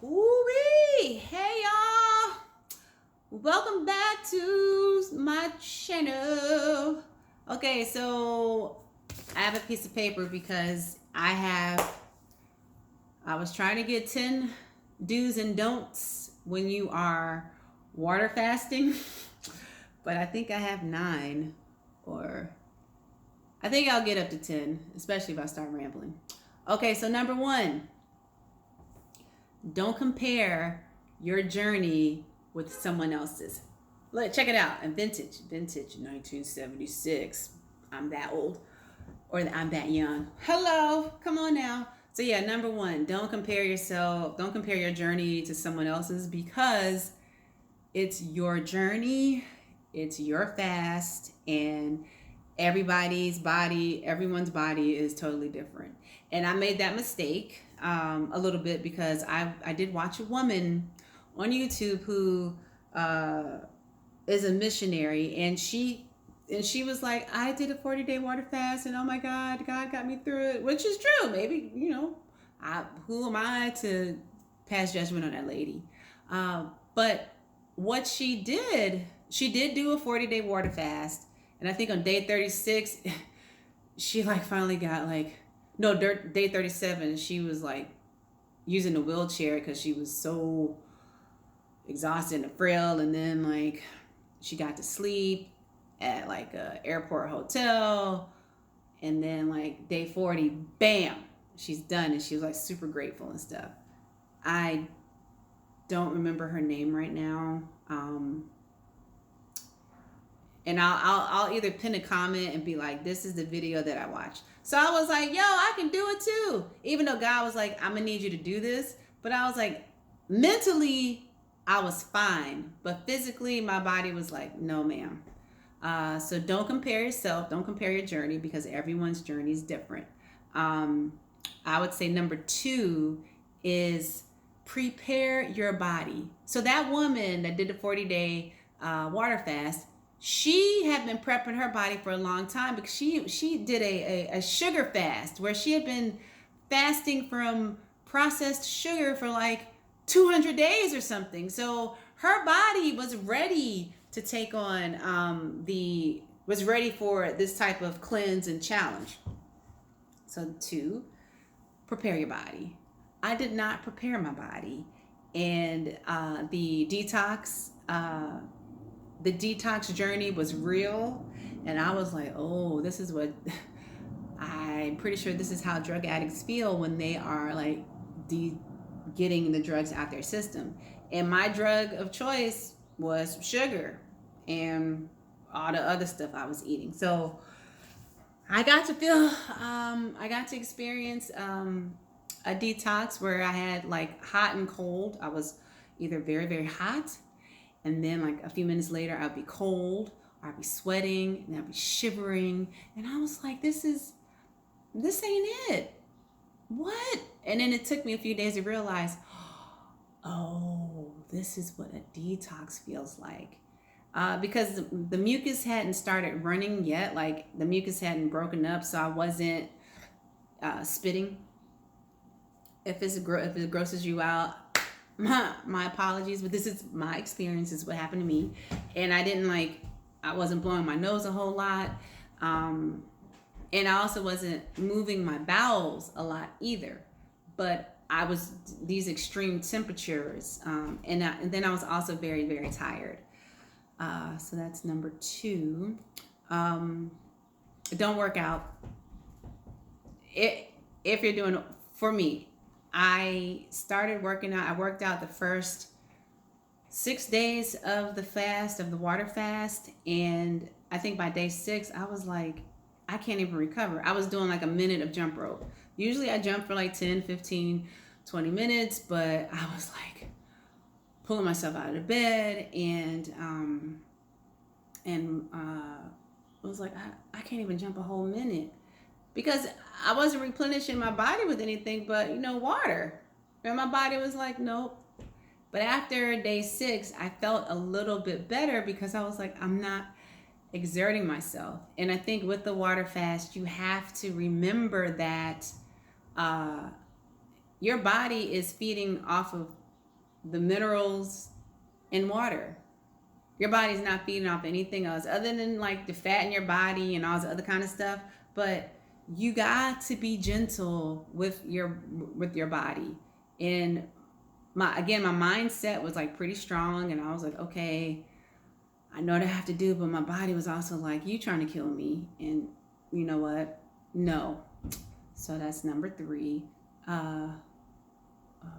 Ooh-wee! Hey y'all! Welcome back to my channel. Okay, so I have a piece of paper because I was trying to get 10 do's and don'ts when you are water fasting, but I think I have 9, or I think I'll get up to 10, especially if I start rambling. Okay, so number 1, don't compare your journey with someone else's. Look, check it out. And vintage 1976. I'm that old, or I'm that young. Hello, come on now. So yeah, number 1, don't compare your journey to someone else's, because it's your journey, it's your fast, and everyone's body is totally different. And I made that mistake a little bit because I did watch a woman on YouTube who is a missionary, and she was like, I did a 40-day water fast, and oh my God got me through it, which is true. Maybe, who am I to pass judgment on that lady? But what she did do a 40-day water fast, and I think on day 36, she finally got day 37, she was using a wheelchair because she was so exhausted and frail. And then she got to sleep at a airport hotel, and then day 40, bam, she's done, and she was super grateful and stuff. I don't remember her name right now. And I'll either pin a comment and be like, this is the video that I watched. So I was like, yo, I can do it too. Even though God was like, I'm gonna need you to do this. But I was like, mentally, I was fine. But physically, my body was like, no, ma'am. So don't compare yourself. Don't compare your journey, because everyone's journey is different. I would say number 2 is prepare your body. So that woman that did the 40-day water fast, she had been prepping her body for a long time, because she did a sugar fast where she had been fasting from processed sugar for 200 days or something. So her body was ready to take on was ready for this type of cleanse and challenge. So 2, prepare your body. I did not prepare my body, and the detox journey was real, and I was like, oh, this is what I'm pretty sure this is how drug addicts feel when they are getting the drugs out their system. And my drug of choice was sugar and all the other stuff I was eating. So I got to experience a detox where I had hot and cold. I was either very, very hot, and then a few minutes later I'd be cold, or I'd be sweating, and I'd be shivering. And I was like, this ain't it. What? And then it took me a few days to realize, oh, this is what a detox feels like. Because the mucus hadn't started running yet. The mucus hadn't broken up, so I wasn't spitting. If it grosses you out, my apologies, but this is my experience. This is what happened to me. And I wasn't blowing my nose a whole lot. And I also wasn't moving my bowels a lot either. But I was these extreme temperatures. And then I was also very, very tired. So that's number 2. Don't work out. If you're doing, for me, I started working out. I worked out the first 6 days of the water fast. And I think by day 6, I was like, I can't even recover. I was doing a minute of jump rope. Usually I jump for 10, 15, 20 minutes, but I was pulling myself out of the bed, and I was like, I can't even jump a whole minute, because I wasn't replenishing my body with anything but water. And my body was like, nope. But after day 6, I felt a little bit better, because I was like, I'm not exerting myself. And I think with the water fast, you have to remember that your body is feeding off of the minerals in water. Your body's not feeding off anything else other than like the fat in your body and all this other kind of stuff. But you got to be gentle with your body. And my mindset was like pretty strong, and I was like, okay, I know what I have to do, but my body was also like, you trying to kill me, and you know what? No. So that's number 3.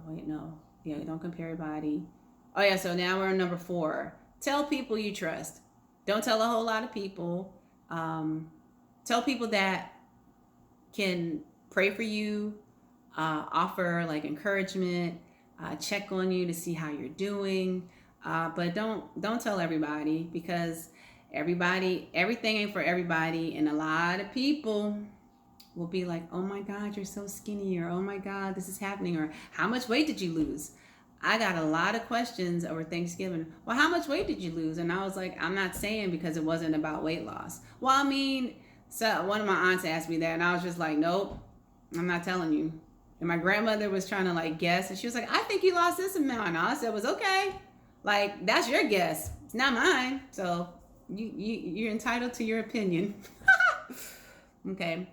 Wait, no. Yeah, don't compare your body. Oh yeah, so now we're on number 4. Tell people you trust. Don't tell a whole lot of people. Tell people that can pray for you, offer like encouragement, check on you to see how you're doing. But don't tell everybody, because everything ain't for everybody, and a lot of people will be like, oh my God, you're so skinny, or oh my God, this is happening, or how much weight did you lose? I got a lot of questions over Thanksgiving. Well, how much weight did you lose? And I was like, I'm not saying, because it wasn't about weight loss. Well, I mean, so one of my aunts asked me that, and I was just like, nope, I'm not telling you. And my grandmother was trying to like guess, and she was like, I think you lost this amount. And all I said was, okay, like that's your guess. It's not mine. So you're entitled to your opinion. Okay.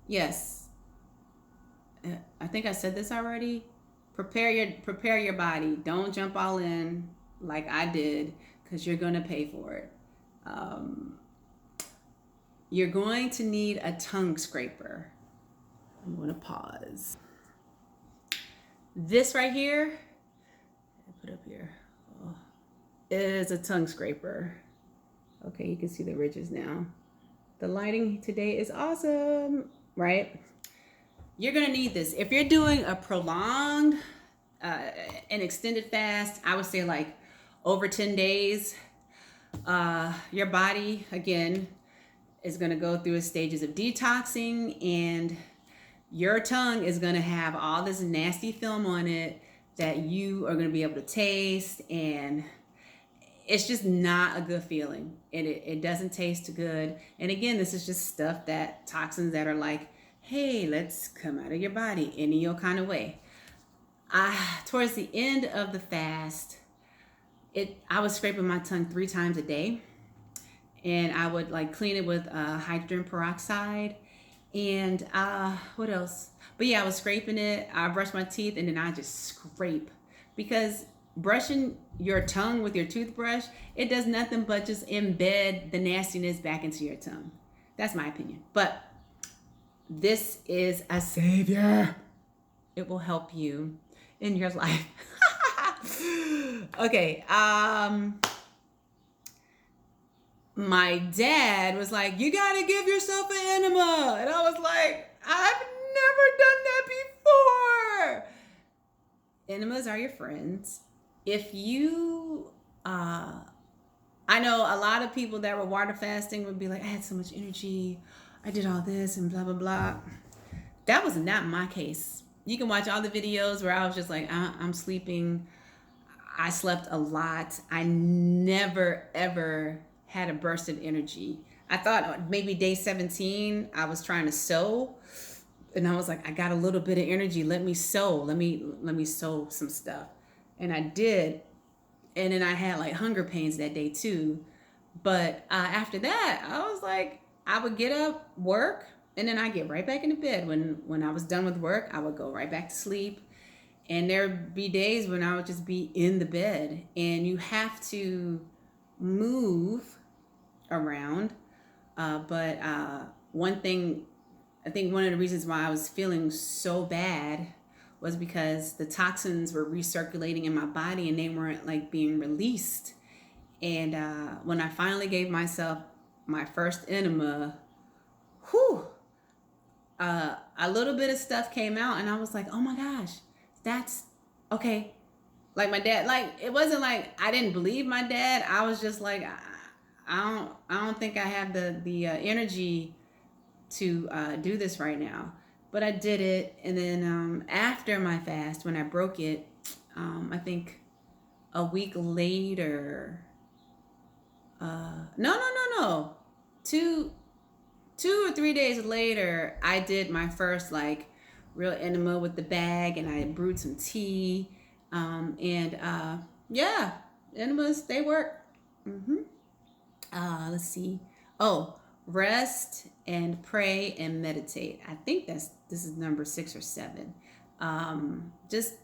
Yes. I think I said this already. Prepare your body. Don't jump all in like I did, because you're gonna pay for it. You're going to need a tongue scraper. I'm gonna pause. This right here, I put up here, is a tongue scraper. Okay, you can see the ridges now. The lighting today is awesome, right? You're gonna need this. If you're doing a prolonged, an extended fast, I would say like over 10 days, your body, again, is gonna go through stages of detoxing, and your tongue is gonna have all this nasty film on it that you are gonna be able to taste, and it's just not a good feeling. It doesn't taste good. And again, this is just stuff that toxins that are like, hey, let's come out of your body any your kind of way. Towards the end of the fast, I was scraping my tongue 3 times a day, and I would like clean it with hydrogen peroxide, and what else? But yeah, I was scraping it. I brushed my teeth, and then I just scrape, because brushing your tongue with your toothbrush, it does nothing but just embed the nastiness back into your tongue. That's my opinion. But this is a savior. It will help you in your life. Okay. My dad was like, you got to give yourself an enema. And I was like, I've never done that before. Enemas are your friends. If you, I know a lot of people that were water fasting would be like, I had so much energy, I did all this and blah, blah, blah. That was not my case. You can watch all the videos where I was just like, I'm sleeping. I slept a lot. I never, ever had a burst of energy. I thought maybe day 17, I was trying to sew. And I was like, I got a little bit of energy. Let me sew. Let me sew some stuff. And I did. And then I had like hunger pains that day too. But after that, I was like, I would get up, work, and then I get right back into bed. When I was done with work, I would go right back to sleep. And there'd be days when I would just be in the bed. And you have to move around. But one thing, I think one of the reasons why I was feeling so bad was because the toxins were recirculating in my body and they weren't like being released. And when I finally gave myself my first enema, a little bit of stuff came out, and I was like, oh my gosh, that's okay. Like my dad, like it wasn't like I didn't believe my dad. I was just like, I don't think I have the energy to do this right now. But I did it, and then after my fast, when I broke it, I think a week later, no, 2 or 3 days later, I did my first like real enema with the bag, and I brewed some tea. And yeah, enemas, they work. Mm-hmm. Let's see. Oh, rest and pray and meditate. I think this is number 6 or 7. Just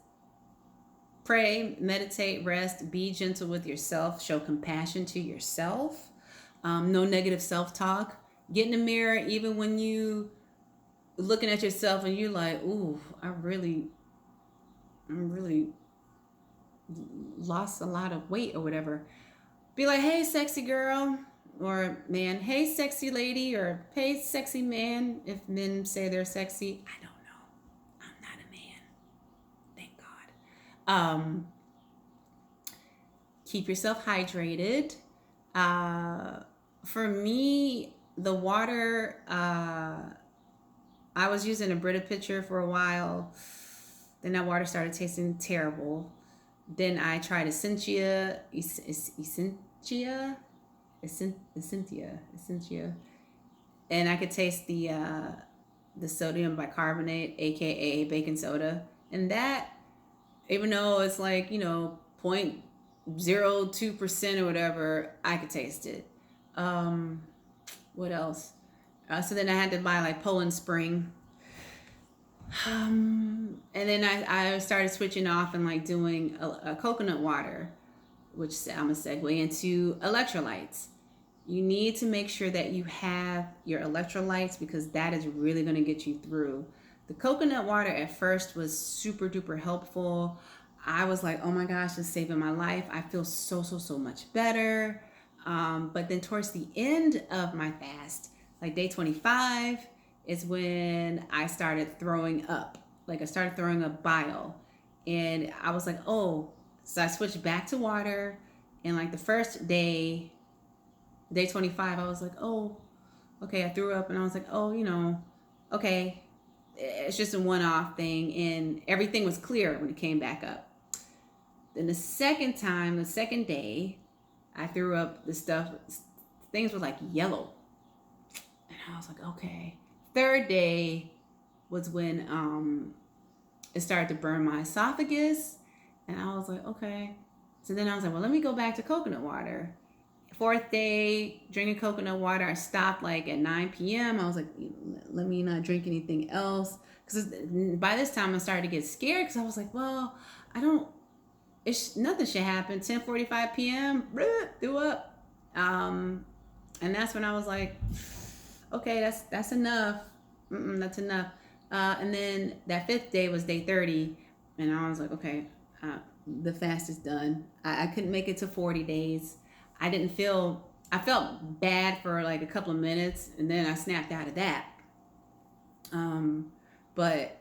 pray, meditate, rest, be gentle with yourself, show compassion to yourself. No negative self-talk. Get in the mirror even when you looking at yourself and you're like, ooh, I'm really lost a lot of weight or whatever. Be like, hey, sexy girl or man, hey, sexy lady, or hey, sexy man, if men say they're sexy. I don't know. I'm not a man. Thank God. Keep yourself hydrated. For me, the water, I was using a Brita pitcher for a while. Then that water started tasting terrible. Then I tried Essentia, and I could taste the sodium bicarbonate, aka baking soda, and that, even though it's like 0.02% or whatever, I could taste it. What else? So then I had to buy like Poland Spring. And then I started switching off and like doing a coconut water, which I'm gonna segue into electrolytes. You need to make sure that you have your electrolytes, because that is really gonna get you through. The coconut water at first was super duper helpful. I was like, oh my gosh, it's saving my life. I feel so much better. But then towards the end of my fast, like day 25, is when I started throwing up. Like I started throwing up bile. And I was like, oh, so I switched back to water. And like the first day 25, I was like, oh, okay, I threw up. And I was like, oh, okay, it's just a one-off thing. And everything was clear when it came back up. Then the second day, I threw up the stuff. Things were like yellow. And I was like, okay. Third day was when it started to burn my esophagus. And I was like, okay. So then I was like, well, let me go back to coconut water. Fourth day, drinking coconut water. I stopped like at 9 p.m. I was like, let me not drink anything else. Because by this time I started to get scared, because I was like, well, nothing should happen. 10:45 p.m. Threw up. And that's when I was like, okay, that's enough. That's enough. And then that 5th day was day 30, and I was like, okay, the fast is done. I couldn't make it to 40 days. I felt bad for like a couple of minutes, and then I snapped out of that. But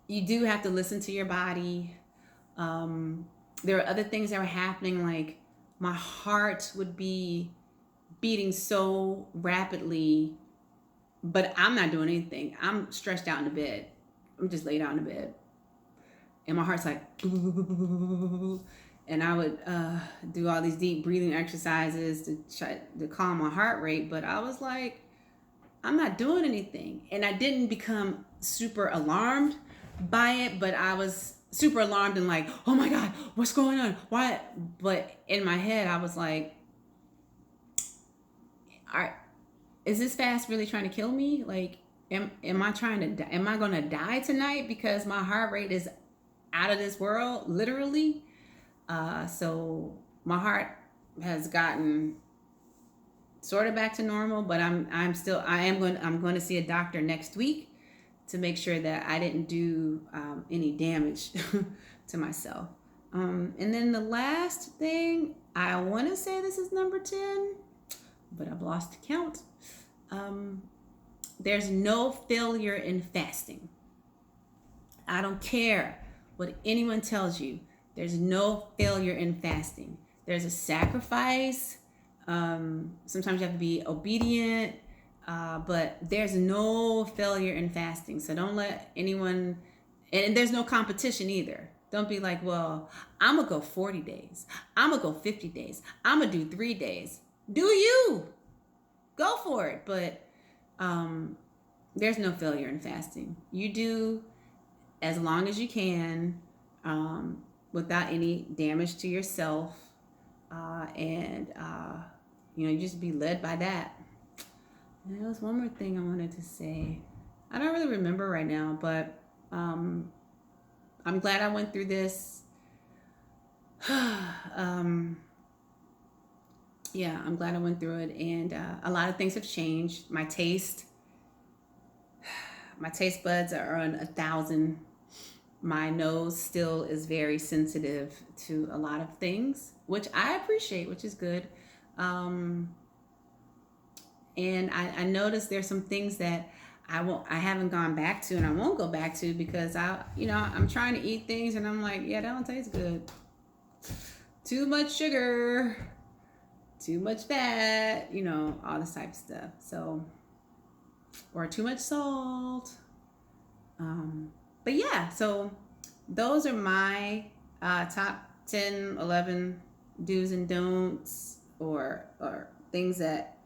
you do have to listen to your body. There were other things that were happening, like my heart would be beating so rapidly, but I'm not doing anything. I'm stretched out in the bed. I'm just laid out in the bed. And my heart's like, and I would do all these deep breathing exercises to try to calm my heart rate. But I was like, I'm not doing anything. And I didn't become super alarmed by it, but I was super alarmed and like, oh my God, what's going on? Why? But in my head, I was like, all right, is this fast really trying to kill me? Like, am I going to die tonight because my heart rate is out of this world, literally? So my heart has gotten sort of back to normal, but I'm going to see a doctor next week to make sure that I didn't do any damage to myself. And then the last thing, I want to say this is number 10, but I've lost count. There's no failure in fasting. I don't care what anyone tells you. There's no failure in fasting. There's a sacrifice. Sometimes you have to be obedient, but there's no failure in fasting. So don't let anyone, and there's no competition either. Don't be like, well, I'm going to go 40 days. I'm going to go 50 days. I'm going to do 3 days. Do you? Go for it. But there's no failure in fasting. You do as long as you can, without any damage to yourself, and you just be led by that. And there was one more thing I wanted to say. I don't really remember right now, but I'm glad I went through this. Yeah, I'm glad I went through it, and a lot of things have changed. My taste buds are on 1,000. My nose still is very sensitive to a lot of things, which I appreciate, which is good. And I noticed there's some things that I haven't gone back to, and I won't go back to, because I'm trying to eat things and I'm like, yeah, that don't taste good. Too much sugar, too much fat, all this type of stuff. So, or too much salt. But yeah, so those are my top 10, 11 do's and don'ts, or things that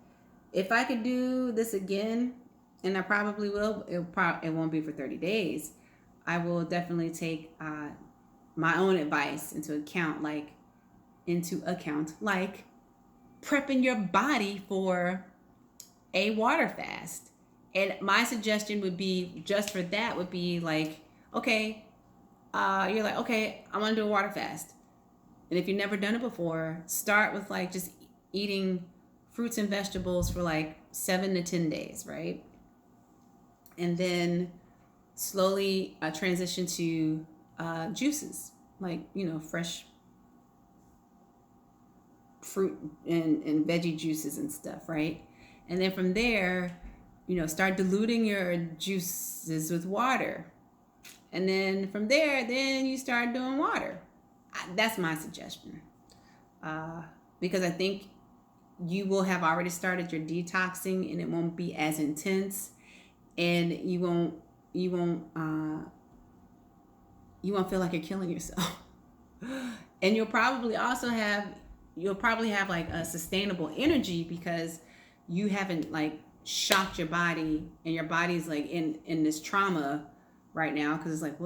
if I could do this again, and I probably will, it won't be for 30 days. I will definitely take my own advice into account, like prepping your body for a water fast. And my suggestion would be, just for that, would be like, okay, you're like, okay, I want to do a water fast. And if you've never done it before, start with like just eating fruits and vegetables for like 7 to 10 days, right? And then slowly transition to juices, like, fresh fruit and veggie juices and stuff, right? And then from there, start diluting your juices with water. And then from there, then you start doing water. That's my suggestion. Because I think you will have already started your detoxing, and it won't be as intense, and you won't feel like you're killing yourself. And you'll probably have like a sustainable energy, because you haven't like shocked your body, and your body's like in this trauma right now, because it's like,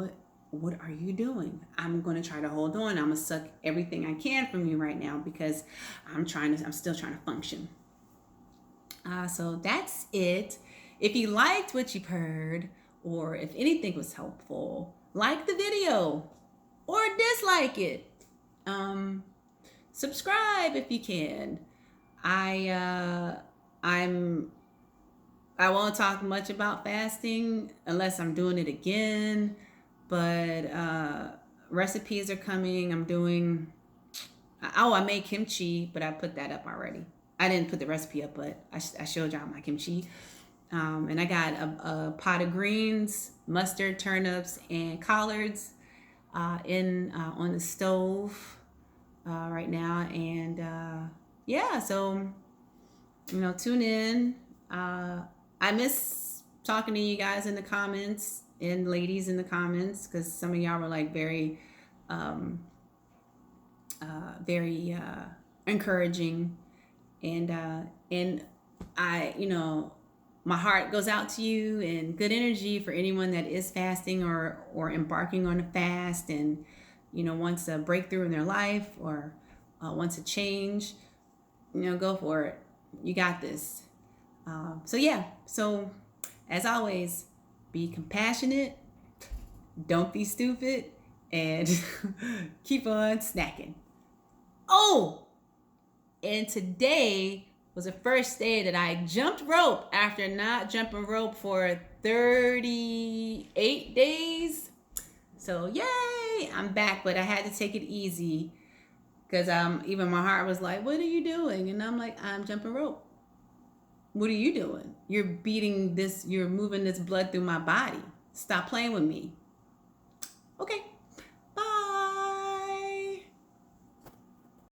what are you doing? I'm going to try to hold on. I'm going to suck everything I can from you right now, because I'm still trying to function. So that's it. If you liked what you've heard, or if anything was helpful, like the video or dislike it. Subscribe if you can. I won't talk much about fasting unless I'm doing it again, but recipes are coming. I made kimchi, but I put that up already. I didn't put the recipe up, but I showed y'all my kimchi. And I got a pot of greens, mustard, turnips, and collards on the stove right now. And yeah, so tune in. I miss talking to you guys in the comments, and ladies in the comments, because some of y'all were like very encouraging, and I my heart goes out to you, and good energy for anyone that is fasting or embarking on a fast, and wants a breakthrough in their life, or wants a change. Go for it. You got this. So as always, be compassionate, don't be stupid, and keep on snacking. Oh, and today was the first day that I jumped rope after not jumping rope for 38 days. So yay, I'm back, but I had to take it easy, because even my heart was like, what are you doing? And I'm like, I'm jumping rope. What are you doing? You're moving this blood through my body. Stop playing with me. Okay.